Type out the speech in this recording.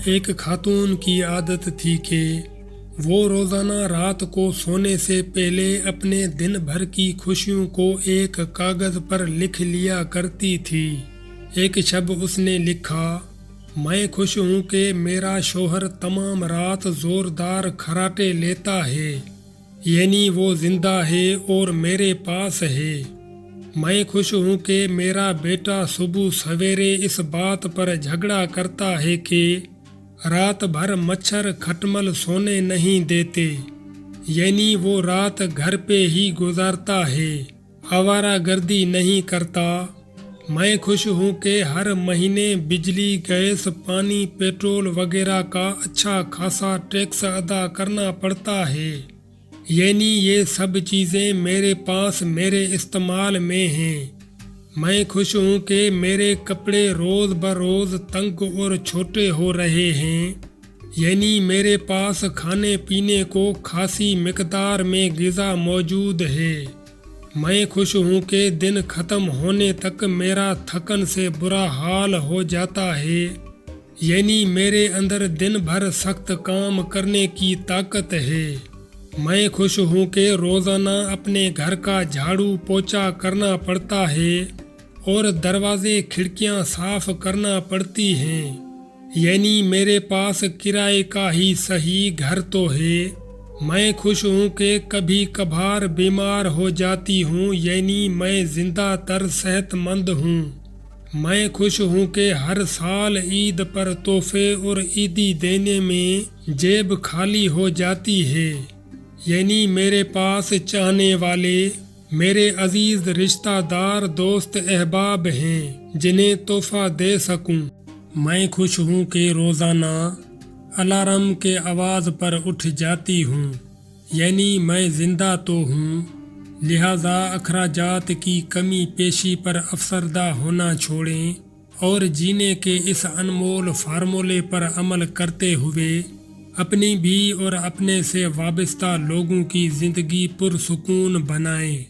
ایک خاتون کی عادت تھی کہ وہ روزانہ رات کو سونے سے پہلے اپنے دن بھر کی خوشیوں کو ایک کاغذ پر لکھ لیا کرتی تھی۔ ایک شب اس نے لکھا، میں خوش ہوں کہ میرا شوہر تمام رات زوردار کھراٹے لیتا ہے، یعنی وہ زندہ ہے اور میرے پاس ہے۔ میں خوش ہوں کہ میرا بیٹا صبح سویرے اس بات پر جھگڑا کرتا ہے کہ رات بھر مچھر کھٹمل سونے نہیں دیتے، یعنی وہ رات گھر پہ ہی گزارتا ہے، آوارہ گردی نہیں کرتا۔ میں خوش ہوں کہ ہر مہینے بجلی، گیس، پانی، پیٹرول وغیرہ کا اچھا خاصا ٹیکس ادا کرنا پڑتا ہے، یعنی یہ سب چیزیں میرے پاس میرے استعمال میں ہیں۔ میں خوش ہوں کہ میرے کپڑے روز بروز تنگ اور چھوٹے ہو رہے ہیں، یعنی میرے پاس کھانے پینے کو خاصی مقدار میں غذا موجود ہے۔ میں خوش ہوں کہ دن ختم ہونے تک میرا تھکن سے برا حال ہو جاتا ہے، یعنی میرے اندر دن بھر سخت کام کرنے کی طاقت ہے۔ میں خوش ہوں کہ روزانہ اپنے گھر کا جھاڑو پوچھا کرنا پڑتا ہے اور دروازے کھڑکیاں صاف کرنا پڑتی ہیں، یعنی میرے پاس کرائے کا ہی صحیح گھر تو ہے۔ میں خوش ہوں کہ کبھی کبھار بیمار ہو جاتی ہوں، یعنی میں زندہ تر صحت مند ہوں۔ میں خوش ہوں کہ ہر سال عید پر تحفے اور عیدی دینے میں جیب خالی ہو جاتی ہے، یعنی میرے پاس چاہنے والے میرے عزیز رشتہ دار، دوست احباب ہیں جنہیں تحفہ دے سکوں۔ میں خوش ہوں کہ روزانہ الارم کے آواز پر اٹھ جاتی ہوں، یعنی میں زندہ تو ہوں، لہذا اخراجات کی کمی پیشی پر افسردہ ہونا چھوڑیں اور جینے کے اس انمول فارمولے پر عمل کرتے ہوئے اپنی بھی اور اپنے سے وابستہ لوگوں کی زندگی پرسکون بنائیں۔